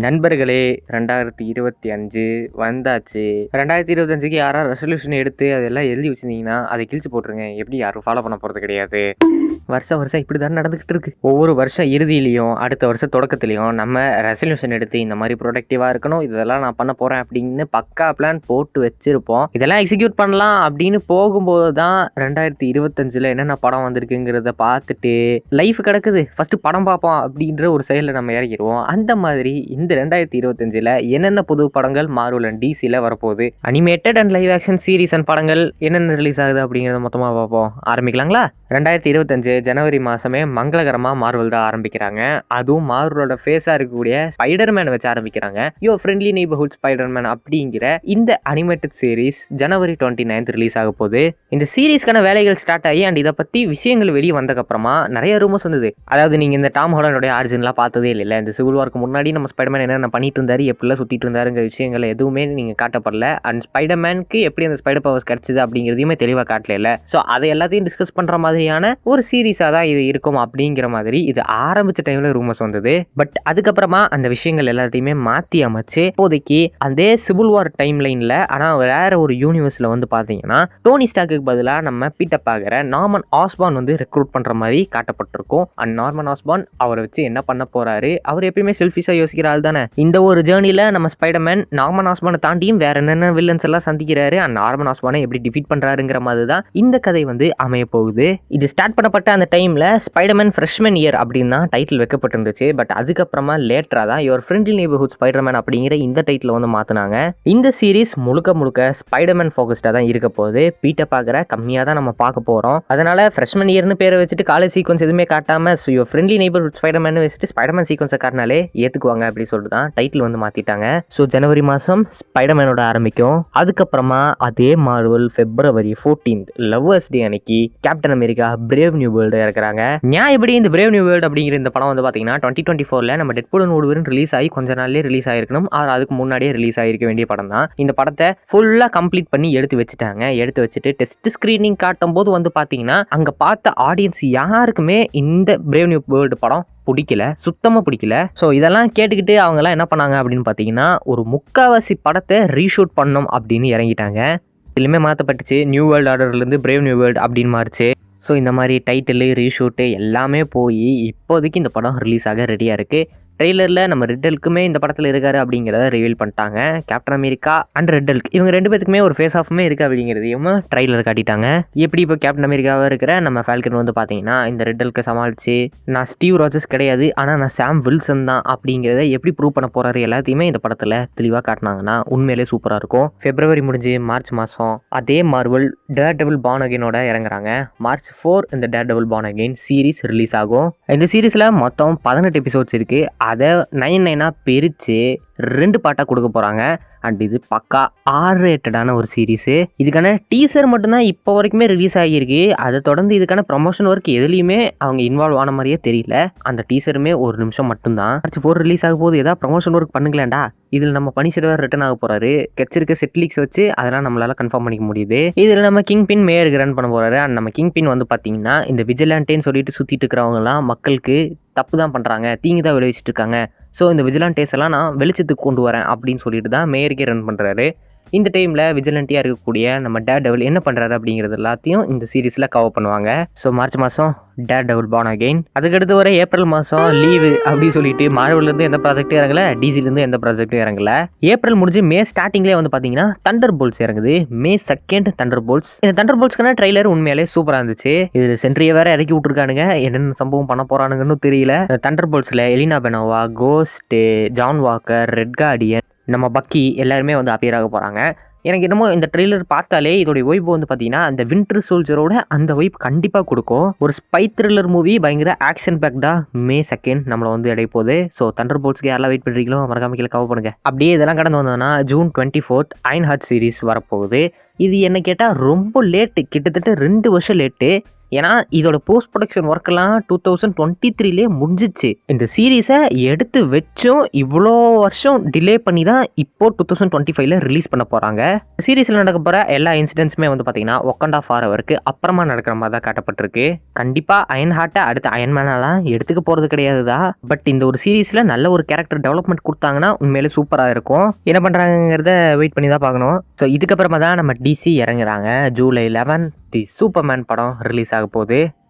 நண்பர்களே 2025 வந்தாச்சு. 2025க்கு யாராவது ரெசல்யூஷன் எடுத்து அதெல்லாம் எழுதி வச்சிருந்தீங்கன்னா அதை கிழிச்சு போட்டுருங்க. எப்படி யாரும் ஃபாலோ பண்ண போகிறது கிடையாது. வருஷம் இப்படி தான் நடந்துக்கிட்டு இருக்கு. ஒவ்வொரு வருஷம் இறுதியிலையும் அடுத்த வருஷம் தொடக்கத்துலையும் நம்ம ரெசல்யூஷன் எடுத்து இந்த மாதிரி ப்ரொடக்டிவாக இருக்கணும், இதெல்லாம் நான் பண்ண போகிறேன் அப்படின்னு பக்கா பிளான் போட்டு வச்சிருப்போம். இதெல்லாம் எக்ஸிக்யூட் பண்ணலாம் அப்படின்னு போகும்போது தான் 2025ல் என்னென்ன படம் வந்திருக்குங்கிறத பார்த்துட்டு லைஃப் கிடக்குது, ஃபஸ்ட்டு படம் பார்ப்போம் அப்படின்ற ஒரு செயலில் நம்ம இறங்கிடுவோம். அந்த மாதிரி இந்த 2025ல் என்னென்ன புது படங்கள் மார்வல் அண்ட் டிசியில் வரப்போகுது, animated and live action series and படங்கள் என்னென்ன ரிலீஸ் ஆகுது அப்படிங்கிறத மொத்தமாக பார்ப்போம். ஆரம்பிக்கலாங்களா? 2025 ஜனவரி மாதமே மங்களகரமாக மார்வல் தான் ஆரம்பிக்கிறாங்க. அதுவும் மார்வலோட ஃபேஸாக இருக்கக்கூடிய ஸ்பைடர்மேனை வச்சு ஆரம்பிக்கிறாங்க. யோ ஃப்ரெண்ட்லி நெய்பர்ஹுட் ஸ்பைடர்மேன் அப்படிங்கிற இந்த அனிமேட்டட் சீரீஸ் ஜனவரி 29 ரிலீஸ் ஆக போகுது. இந்த சீரீஸ்க்கான வேலைகள் ஸ்டார்ட் ஆகி அண்ட் இதை பற்றி விஷயங்கள் வெளியே வந்ததுக்கப்புறமா நிறைய ரூமர்ஸ் வந்தது. அதாவது நீங்கள் இந்த டாம் ஹாலண்டோட ஆரிஜின்லாம் பார்த்ததே இல்லை, இந்த சிவில் வார்க்கு முன்னாடி நம்ம ஸ்பைடர்மேன் என்னென்ன பண்ணிட்டு இருந்தாரு, எப்படிலாம் சுற்றிட்டு இருந்தாருங்கிற விஷயங்கள் எதுவுமே நீங்கள் காட்டப்படல. அண்ட் ஸ்பைடர்மேனுக்கு எப்படி அந்த ஸ்பைடர் பவர்ஸ் கிடச்சிது அப்படிங்கிறதையுமே தெளிவாக காட்டல. ஸோ அதை எல்லாத்தையும் டிஸ்கஸ் பண்ணுற மாதிரியான ஒரு சீரீஸாக தான் இது இருக்கும் அப்படிங்கிற மாதிரி இது ஆரம்பிச்ச டைமில் ரூமர்ஸ் வந்தது. பட் அதுக்கப்புறமா அந்த விஷயங்கள் எல்லாத்தையுமே மாற்றி அமைச்சு இப்போதைக்கு அதே சிவில் வார் டைம் லைனில் ஆனால் வேற ஒரு யூனிவர்ஸில் வந்து பார்த்தீங்கன்னா டோனி ஸ்டார்க்கு பதிலாக நம்ம பீட்டர் பார்க்குற நார்மன் ஆஸ்பார்ன் வந்து ரெக்ரூட் பண்ணுற மாதிரி காட்டப்பட்டிருக்கும். அண்ட் நார்மன் ஆஸ்பார்ன் அவரை வச்சு என்ன பண்ண போறாரு, அவர் எப்பயுமே செல்ஃபிஷாக யோசிக்கிற ஆள் தானே. இந்த ஒரு ஜேர்னியில் நம்ம ஸ்பைடர்மேன் நார்மன் ஆஸ்பார்னை தாண்டியும் வேற என்னென்ன வில்லன்ஸ் எல்லாம் சந்திக்கிறாரு, அண்ட் நார்மன் ஆஸ்பார்னை எப்படி டிஃபீட் பண்ணுறாருங்கிற மாதிரி தான் இந்த கதை வந்து அமைய போகுது. இது ஸ்டார்ட் பண்ணப்பட்ட அந்த டைமில் ஸ்பைடர்மேன் ஃப்ரெஷ்மேன் இயர் அப்படின்னு தான் டைட்டில் வைக்கப்பட்டிருந்துச்சு. பட் அதுக்கப்புறமா லேட்டராக தான் யுவர் ஃப்ரெண்ட்லி நெய்பர்ஹுட் ஸ்பைடர்மேன் அப்படிங்கிற இந்த டைட்டில் வந்து மாற்றினாங்க. இந்த சீரீஸ் முழுக்க ஸ்பைடர்மேன் ஃபோக்கஸ்டாக தான் இருக்க போகுது. பீட்டர் பார்க்குற கம்மியாக தான் நம்ம பார்க்க போகிறோம். அதனால ஃப்ரெஷ்மேன் இயர்னு பேரை வச்சுட்டு காலேஜ் சீக்வன்ஸ் எதுவுமே காட்டாமல் யுவர் ஃப்ரெண்ட்லி நெய்பர்ஹுட் ஸ்பைடர்மேன் வச்சுட்டு ஸ்பைடர்மேன் சீக்வன்ஸை காட்டினாலே ஏற்றுக்குவாங்க அப்படின்னு சொல்லிட்டு தான் டைட்டில் வந்து மாற்றிட்டாங்க. ஸோ ஜனவரி மாதம் ஸ்பைடர்மேனோட ஆரம்பிக்கும். அதுக்கப்புறமா அதே மார்வல் February 14 லவ்வர்ஸ் டே அன்னைக்கு Captain America Brave New World இறக்குறாங்க. எப்படி இந்த பிரேவ் நியூ வேர்ல்டு அப்படிங்கிற இந்த படம் வந்து பார்த்தீங்கன்னா 2024ல் நம்ம டெட்பூல் அண்ட் வூல்வரின் ரிலீஸ் ஆகி கொஞ்ச நாள்லேயே ரிலீஸ் ஆகிருக்கணும், அதுக்கு முன்னாடியே ரிலீஸ் ஆகிருக்க வேண்டிய படம் தான். இந்த படத்தை ஃபுல்லாக கம்ப்ளீட் பண்ணி எடுத்து வச்சுட்டாங்க. எடுத்து வச்சுட்டு டெஸ்ட் ஸ்க்ரீனிங் காட்டும் போது வந்து பார்த்தீங்கன்னா அங்கே பார்த்த ஆடியன்ஸ் யாருக்குமே இந்த பிரேவ் நியூ வேர்ல்டு படம் பிடிக்கல, சுத்தமாக பிடிக்கல. ஸோ இதெல்லாம் கேட்டுக்கிட்டு அவங்கெல்லாம் என்ன பண்ணாங்க அப்படின்னு பார்த்தீங்கன்னா ஒரு முக்காவாசி படத்தை ரீஷூட் பண்ணணும் அப்படின்னு இறங்கிட்டாங்க. இதுலையுமே மாற்றப்பட்டுச்சு, நியூ வேர்ல்டு ஆர்டர்லேருந்து பிரேவ் நியூ வேர்ல்டு அப்படின்னு மாறிச்சு. ஸோ இந்த மாதிரி டைட்டிலு ரீஷூட்டு எல்லாமே போய் இப்போதைக்கு இந்த படம் ரிலீஸ் ஆக ரெடியாக இருக்குது. ட்ரெய்லரில் நம்ம ரெட்டலுக்குமே இந்த படத்தில் இருக்காரு அப்படிங்கிறத ரிவீல் பண்ணிட்டாங்க. கேப்டன் அமெரிக்கா அண்ட் ரெட்டலுக்கு இவங்க ரெண்டு பேத்துக்குமே ஒரு ஃபேஸ் ஆஃப்மே இருக்குது அப்படிங்கிறதையும் ட்ரெய்லர் காட்டிட்டாங்க. எப்படி இப்போ கேப்டன் அமெரிக்காவாக இருக்கிற நம்ம ஃபால்கன் வந்து பார்த்தீங்கன்னா இந்த ரெட்டலுக்கு சமாளித்து நான் ஸ்டீவ் ராஜர்ஸ் கிடையாது ஆனால் நான் சாம் வில்சன் தான் அப்படிங்கிறத எப்படி ப்ரூவ் பண்ண போகிறாரு எல்லாத்தையுமே இந்த படத்தில் தெளிவாக காட்டினாங்கன்னா உண்மையிலே சூப்பராக இருக்கும். February முடிஞ்சு மார்ச் மாதம் அதே மார்வல் டேர்டெவில் பார்ன் அகைனோட இறங்குறாங்க. March 4 இந்த Daredevil born again series release ஆகும். இந்த சீரீஸில் மொத்தம் 18 எபிசோட்ஸ் இருக்குது. அதை 9 பிரித்து 2 பார்ட்டாக கொடுக்க போகிறாங்க. அண்ட் இது பக்கா R-ரேட்டடான ஒரு சீரீஸு. இதுக்கான டீசர் மட்டும்தான் இப்போ வரைக்குமே ரிலீஸ் ஆகியிருக்கு. அதை தொடர்ந்து இதுக்கான ப்ரமோஷன் ஒர்க் எதுலேயுமே அவங்க இன்வால்வ் ஆன மாதிரியே தெரியல. அந்த டீசருமே 1 நிமிஷம் மட்டும்தான். March 4 ரிலீஸ் ஆக போது ஏதாவது ப்ரமோஷன் ஒர்க் பண்ணுங்களேன்டா. இதில் நம்ம பனிஷர் ரிட்டர்ன் ஆக போகிறாரு. கெச்சிருக்க செட்லிக்ஸ் வச்சு அதெல்லாம் நம்மளால் கன்ஃபார்ம் பண்ணிக்க முடியுது. இதில் நம்ம கிங் பின் மேயருக்கு ரன் பண்ண போகிறாரு. அண்ட் நம்ம கிங் பின் வந்து பார்த்தீங்கன்னா இந்த விஜிலாண்டேன்னு சொல்லிட்டு சுற்றிட்டு இருக்கிறவங்கலாம் மக்களுக்கு தப்பு தான் பண்ணுறாங்க, தீங்கு தான் விளைவிச்சிட்டு இருக்காங்க. ஸோ இந்த விஜிலாண்டேஸ் எல்லாம் நான் வெளிச்சத்துக்கு கொண்டு வரேன் அப்படின்னு சொல்லிட்டு தான் மேயருக்கே ரன் பண்ணுறாரு. இந்த டைமில் விஜிலண்டியாக இருக்கக்கூடிய நம்ம டேர்டெவில் என்ன பண்ணுறாரு அப்படிங்கிறது எல்லாத்தையும் இந்த சீரீஸில் கவர் பண்ணுவாங்க. ஸோ மார்ச் மாதம் டேர்டெவில் பார்ன் அகைன். அதுக்கடுத்து வர ஏப்ரல் மாதம் லீவு அப்படின்னு சொல்லிட்டு மார்வல்லேருந்து எந்த ப்ராஜெக்ட்டும் இறங்கல, டிசிலேருந்து எந்த ப்ராஜெக்ட்டும் இறங்கல. ஏப்ரல் முடிஞ்சு மே ஸ்டார்டிங்லேயே வந்து பார்த்தீங்கன்னா தண்டர் போல்ட்ஸ் இறங்குது. May 2 Thunder bolts. இந்த தண்டர் போல்ட்ஸ்க்கான ட்ரெய்லர் உண்மையாலே சூப்பராக இருந்துச்சு. இது சென்ட்ரியை வேற இறக்கி விட்டுருக்கானுங்க, என்னென்ன சம்பவம் பண்ண போகிறானுங்கன்னு தெரியல. தண்டர் போல்ட்ஸில் Yelena Belova, Ghost, John Walker, Red Guardian, நம்ம பக்கி எல்லாருமே வந்து அப்பியர் ஆக போகிறாங்க. எனக்கு என்னமோ இந்த ட்ரெய்லர் பார்த்தாலே இதோடைய வைப் வந்து பார்த்தீங்கன்னா அந்த வின்டர் சோல்ஜரோட அந்த வைப் கண்டிப்பாக கொடுக்கும். ஒரு ஸ்பை த்ரில்லர் மூவி பயங்கர ஆக்ஷன் பேக்டாக May 2 நம்மளை வந்து இடைய போகுது. ஸோ தண்டர் போல்ட்ஸ்க்கு யாரெல்லாம் வெயிட் பண்ணுறீங்களோ மறக்காம கீழே கவர் பண்ணுங்க. அப்படியே இதெல்லாம் கடந்து வந்தோம்னா June 24 அயன் ஹார்ட் சீரீஸ் வரப்போகுது. இது என்ன கேட்டால் ரொம்ப லேட்டு, கிட்டத்தட்ட 2 வருஷம் லேட்டு. ஏன்னா இதோட போஸ்ட் ப்ரொடக்ஷன் ஒர்க்கெல்லாம் 2023லே முடிஞ்சிச்சு. இந்த சீரீஸை எடுத்து வச்சும் இவ்வளோ வருஷம் டிலே பண்ணி தான் இப்போ 2025ல ரிலீஸ் பண்ண போகிறாங்க. சீரீஸில் நடக்க போகிற எல்லா இன்சிடென்ட்ஸுமே வந்து பார்த்தீங்கன்னா ஒக்கண்டா ஃபாரெவருக்கு அப்புறமா நடக்கிற மாதிரி தான் காட்டப்பட்டிருக்கு. கண்டிப்பாக அயன் ஹார்ட்டை அடுத்த அயன்மேனெல்லாம் எடுத்துக்க போகிறது கிடையாது தான். பட் இந்த ஒரு சீரீஸில் நல்ல ஒரு கேரக்டர் டெவலப்மெண்ட் கொடுத்தாங்கன்னா உண்மையிலே சூப்பராக இருக்கும். என்ன பண்ணுறாங்கிறத வெயிட் பண்ணி தான் பார்க்கணும். ஸோ இதுக்கப்புறமா தான் நம்ம டிசி இறங்குறாங்க. ஜூலை 11 தி சூப்பர்மேன் படம் ரிலீஸ் ஆக போகுது.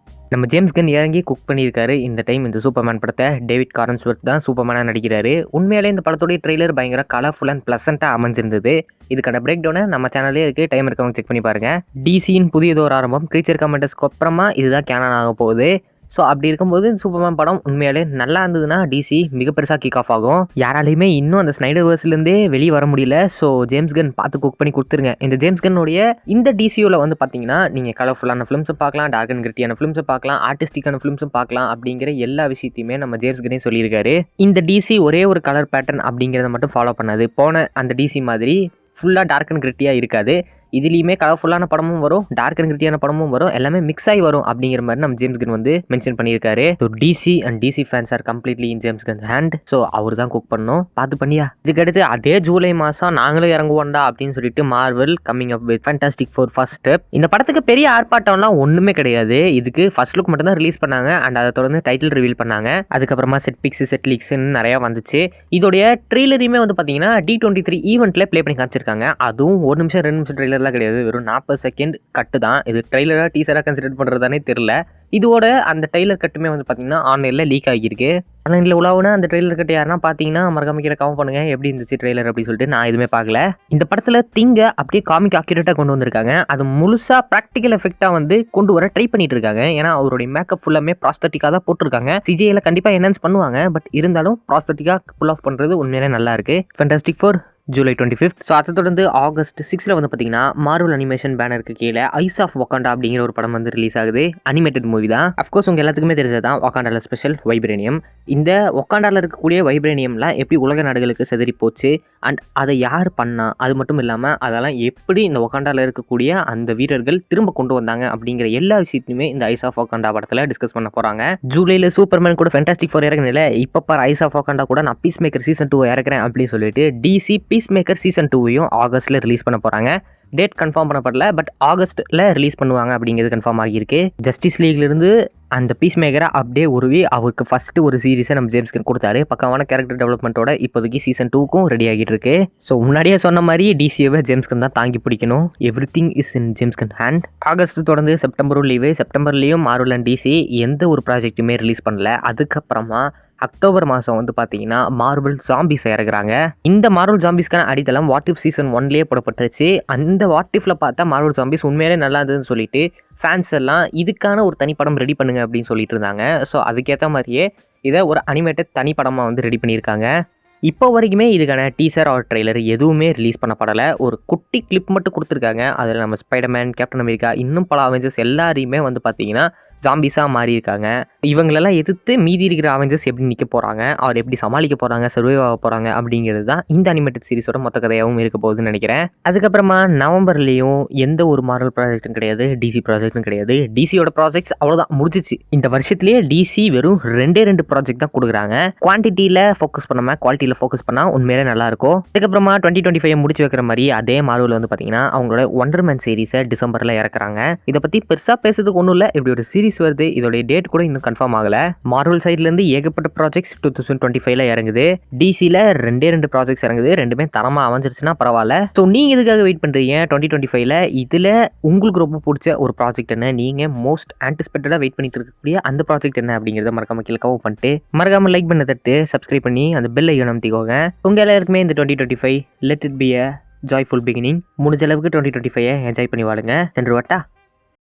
நம்ம ஜேம்ஸ் கன் இறங்கி குக் பண்ணியிருக்காரு இந்த டைம் இந்த சூப்பர்மேன் படத்தை. டேவிட் காரன்ஸ்வொர்த் தான் சூப்பர்மேனாக நடிக்கிறாரு. உண்மையிலே இந்த படத்துடைய ட்ரெய்லர் பயங்கர கலர்ஃபுல் அண்ட் ப்ளசண்ட்டாக அமைஞ்சிருந்தது. இதுக்கான பிரேக் டவுனை நம்ம சேனல்லே இருக்குது, டைம் இருக்கவங்க செக் பண்ணி பாருங்கள். டிசியின் புதியதொரு ஆரம்பம் கிரீச்சர் கமெண்டர்ஸ்க்கு அப்புறமா இதுதான் கேனன் ஆக போகுது. ஸோ அப்படி இருக்கும்போது சூப்பர்மேன் படம் உண்மையாலே நல்லா இருந்ததுன்னா டிசி மிக பெருசாக கிக் ஆஃப் ஆகும். யாராலையுமே இன்னும் அந்த ஸ்னைடர்வர்ஸ்லேருந்தே வெளியே வர முடியல. ஸோ ஜேம்ஸ் கன் பார்த்து குக் பண்ணி கொடுத்துருங்க. இந்த ஜேம்ஸ் கன்னுடைய இந்த டிசியூவில் வந்து பார்த்தீங்கன்னா நீங்கள் கலர்ஃபுல்லான ஃபிலிம்ஸும் பார்க்கலாம், டார்க் அண்ட் கிரிட்டியான ஃபிலிம்ஸும் பார்க்கலாம், ஆர்டிஸ்டிக்கான ஃபிலிம்ஸும் பார்க்கலாம். அப்படிங்கிற எல்லா விஷயத்தையுமே நம்ம ஜேம்ஸ் கனே சொல்லியிருக்காரு. இந்த டிசி ஒரே ஒரு கலர் பேட்டர்ன் அப்படிங்கிறத மட்டும் ஃபாலோ பண்ணாது. போன அந்த டிசி மாதிரி ஃபுல்லாக டார்க் அண்ட் கிரிட்டியாக இருக்காது. இதுலேயுமே கலர்ஃபுல்லான படமும் வரும், டார்க் அண்ட் கிரிட்டியான படமும் வரும், எல்லாமே மிக்ஸ் ஆகி வரும் அப்படிங்கிற மாதிரி நம்ம ஜேம்ஸ் கன் வந்து மென்ஷன் பண்ணியிருக்காரு. So DC and DC fans are completely in James Gunn hand. So அவர் தான் குக் பண்ணணும், பார்த்து பண்ணியா. இதுக்கடுத்து அதே ஜூலை மாதம் நாங்களும் இறங்குவோண்டா அப்படின்னு சொல்லிட்டு Marvel coming up with fantastic four first step. இந்த படத்துக்கு பெரிய ஆர்ப்பாட்டம்லாம் ஒன்றுமே கிடையாது. இதுக்கு ஃபர்ஸ்ட் லுக் மட்டும் தான் ரிலீஸ் பண்ணாங்க அண்ட் அதை தொடர்ந்து டைட்டில் ரிவீல் பண்ணாங்க. அதுக்கப்புறமா செட் பிக்ஸ் செட் லீக்ஸ்ன்னு நிறையா வந்துச்சு. இதோடைய ட்ரெய்லரையுமே வந்து பார்த்தீங்கன்னா D23 ஈவெண்ட்டில் ப்ளே பண்ணி காமிச்சிருக்காங்க. அதுவும் 1 நிமிஷம் 2 நிமிஷம் ட்ரெய்லர்லாம் கிடையாது, வெறும் 40 செகண்ட் கட்டு தான். இது ட்ரெய்லராக டீசராக கன்சிடர் பண்ணுறதானே தெரில. இதோட அந்த ட்ரெய்லர் கட்டுமே வந்து பார்த்தீங்கன்னா ஆன்லைனில் லீக் ஆகியிருக்கு. ஆன்லைனில் உலாவுனா அந்த ட்ரெய்லர் கட்டு யாருன்னா பார்த்தீங்கன்னா மறக்காம கீழே கமெண்ட் பண்ணுங்க எப்படி இருந்துச்சு ட்ரெய்லர் அப்படின்னு சொல்லிட்டு. நான் எதுவுமே பார்க்கல. இந்த படத்தில் திங்க அப்படியே காமிக் அக்யூரேட்டாக கொண்டு வந்திருக்காங்க. அது முழுசாக ப்ராக்டிக்கல் எஃபெக்டாக வந்து கொண்டு வர ட்ரை பண்ணிட்டு இருக்காங்க. ஏன்னா அவருடைய மேக்கப் ஃபுல்லாமே ப்ராஸ்தட்டிக்காக தான் போட்டிருக்காங்க. சிஜிஐல கண்டிப்பாக என்ஹான்ஸ் பண்ணுவாங்க. பட் இருந்தாலும் ப்ராஸ்தட்டிக்காக புல் ஆஃப் பண்ணுறது உண்மையிலே நல்லா இருக்கு. Fantastic four July 25. ஸோ அதை தொடர்ந்து ஆகஸ்ட் 6 வந்து பார்த்தீங்கன்னா மார்வல் அனிமேஷன் பேனருக்கு கீழே ஐஸ் ஆஃப் ஒக்காண்டா அப்படிங்கிற ஒரு படம் வந்து ரிலீஸ் ஆகுது. அனிமேட்டட் மூவி தான். அஃப்கோர்ஸ் உங்கள் எல்லாத்துக்குமே தெரிஞ்சதான் ஒக்காண்டாவில் ஸ்பெஷல் வைப்ரேனியம். இந்த ஒக்காண்டாவில் இருக்கக்கூடிய வைப்ரேனியம்லாம் எப்படி உலக நாடுகளுக்கு செதறி போச்சு அண்ட் அதை யார் பண்ணா, அது மட்டும் இல்லாமல் அதெல்லாம் எப்படி இந்த ஒக்காண்டாவில் இருக்கக்கூடிய அந்த வீரர்கள் திரும்ப கொண்டு வந்தாங்க அப்படிங்கிற எல்லா விஷயத்தையுமே இந்த ஐஸ் ஆஃப் ஒக்காண்டா படத்தில் டிஸ்கஸ் பண்ண போகிறாங்க. ஜூலையில் சூப்பர்மேன் கூட ஃபேண்டாஸ்டிக் ஃபோர் இறக்குனில இப்போ பார் ஐஸ் ஆஃப் ஒக்காண்டா கூட நான் பீஸ் மேக்கர் சீசன் 2 இறக்குறேன் அப்படின்னு சொல்லிட்டு டிசி பீஸ் மேக்கர் சீசன் 2வையும் ஆகஸ்ட்டில் ரிலீஸ் பண்ண போகிறாங்க. டேட் கன்ஃபார்ம் பண்ணப்படல, பட் ஆகஸ்ட்டில் ரிலீஸ் பண்ணுவாங்க அப்படிங்கிறது கன்ஃபார்ம் ஆகியிருக்கு. ஜஸ்டிஸ் லீக்லேருந்து அந்த பீஸ் மேக்கரை அப்படியே உருவி அவருக்கு ஃபஸ்ட்டு ஒரு சீரீஸை நம்ம ஜேம்ஸ் கன் கொடுத்தாரு. பக்கமான கேரக்டர் டெவலப்மெண்ட்டோட இப்போதைக்கு சீசன் 2க்கும் ரெடி ஆகிட்டு இருக்கு. ஸோ முன்னாடியே சொன்ன மாதிரி டிசியை ஜேம்ஸ் கன் தான் தாங்கி பிடிக்கணும். Every thing is in James Gunn hand. August தொடர்ந்து செப்டம்பரும் லீவு. செப்டம்பர்லேயும் மார்வல் அண்ட் டிசி எந்த ஒரு ப்ராஜெக்ட்டுமே ரிலீஸ் பண்ணல. அதுக்கப்புறமா அக்டோபர் மாதம் வந்து பார்த்தீங்கன்னா மார்வல் ஜாம்பிஸ் இறக்குறாங்க. இந்த மார்வல் ஜாம்பிஸ்க்கான அடித்தளம் வாட் இஃப் சீசன் 1லேயே போடப்பட்டுருச்சு. அந்த வாட் இஃப்ல பார்த்தா மார்வல் ஜாம்பிஸ் உண்மையிலே நல்லா இருந்ததுன்னு சொல்லிட்டு ஃபேன்ஸ் எல்லாம் இதுக்கான ஒரு தனிப்படம் ரெடி பண்ணுங்க அப்படின்னு சொல்லிட்டு இருந்தாங்க. ஸோ அதுக்கேற்ற மாதிரியே இதை ஒரு அனிமேட்டட் தனிப்படமாக வந்து ரெடி பண்ணியிருக்காங்க. இப்போ வரைக்குமே இதுக்கான டீசர் ஆர் ட்ரெய்லர் எதுவுமே ரிலீஸ் பண்ணப்படலை. ஒரு குட்டி கிளிப் மட்டும் கொடுத்துருக்காங்க. அதில் நம்ம ஸ்பைடர்மேன், கேப்டன் அமெரிக்கா, இன்னும் பல அவெஞ்சர்ஸ் எல்லாரையுமே வந்து பார்த்தீங்கன்னா ஜாம்பிஸாக மாறி இருக்காங்க. இவங்களெல்லாம் எதிர்த்து மீதி இருக்கிற அவெஞ்சர்ஸ் எப்படி நிற்க போகிறாங்க, அவர் எப்படி சமாளிக்க போகிறாங்க, சர்வைவ் ஆக போகிறாங்க அப்படிங்கிறது தான் இந்த அனிமேட்டட் சீரிஸோட மொத்த கதையாகவும் இருக்க போகுதுன்னு நினைக்கிறேன். அதுக்கப்புறமா நவம்பர்லேயும் எந்த ஒரு மார்வல் ப்ராஜெக்ட்டும் கிடையாது, டிசி ப்ராஜெக்ட்டும் கிடையாது. டிசியோட ப்ராஜெக்ட்ஸ் அவ்வளோதான் முடிஞ்சிச்சு. இந்த வருஷத்துலேயே டிசி வெறும் 2 ப்ராஜெக்ட் தான் கொடுக்குறாங்க. குவான்டிட்டியில் ஃபோக்கஸ் பண்ணாமல் குவாலிட்டியில் ஃபோக்கஸ் பண்ணால் உண்மையிலே நல்லாயிருக்கும். அதுக்கப்புறமா 2025 முடிச்சு வைக்கிற மாதிரி அதே மார்வல் வந்து பார்த்தீங்கன்னா அவங்களோட ஒண்டர்மேன் சீரிஸை டிசம்பரில் இறக்குறாங்க. இதை பற்றி பெருசாக பேசுறதுக்கு ஒன்றும் இல்லை. இப்படி ஒரு சீரிஸ் வருது, இதோடைய டேட் கூட இன்னும் கன்ஃபார்ம் ஆகல. மார்வல் சைட்லேருந்து ஏகப்பட்ட ப்ராஜெக்ட்ஸ் 2025ல இறங்குது. டிசியில் 2 ப்ராஜெக்ட்ஸ் இறங்குது. ரெண்டுமே தரமாக அமைஞ்சிருச்சுன்னா பரவாயில்ல. ஸோ நீங்கள் இதுக்காக வெயிட் பண்ணுறீங்க 2025ல இதில் உங்களுக்கு ரொம்ப பிடிச்ச ஒரு ப்ராஜெக்ட் என்ன, நீங்கள் மோஸ்ட் ஆன்டிசிபேட்டடாக வெயிட் பண்ணிட்டு இருக்கக்கூடிய அந்த ப்ராஜெக்ட் என்ன அப்படிங்கிறத மறக்காம கீழே கவர் பண்ணிட்டு மறக்காம லைக் பண்ண தட்டு சப்ஸ்கிரைப் பண்ணி அந்த பெல் ஐக்கனை அமுத்திக்கோங்க. உங்கள் எல்லாருக்குமே இந்த 2025 let it be a joyful beginning. முடிஞ்ச அளவுக்கு 2025 என்ஜாய் பண்ணி வாழுங்க. சென்று வட்டா.